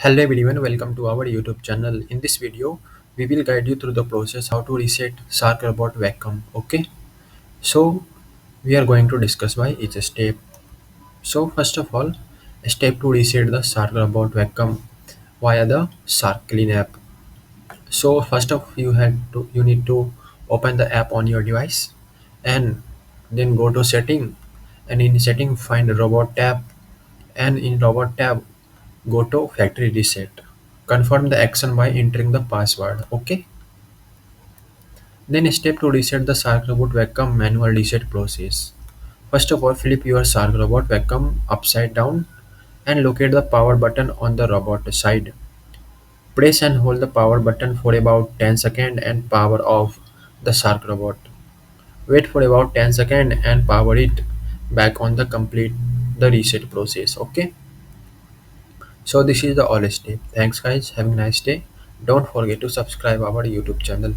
Hello everyone, welcome to our YouTube channel. In this video, we will guide you through the process how to reset Shark Robot Vacuum. Okay, so we are going to discuss by each step. So first of all, step to reset the Shark Robot Vacuum via the Shark Clean app. So first of you need to open the app on your device and then go to setting, and in setting find robot tab, and in robot tab go to factory reset. Confirm the action by entering the password. Okay. Then step to reset the Shark Robot Vacuum manual reset process. First of all, flip your Shark Robot Vacuum upside down and locate the power button on the robot side. Press and hold the power button for about 10 seconds and power off the Shark Robot. Wait for about 10 seconds and power it back on the complete the reset process. Okay. So this is the all step. Thanks guys. Having a nice day. Don't forget to subscribe our YouTube channel.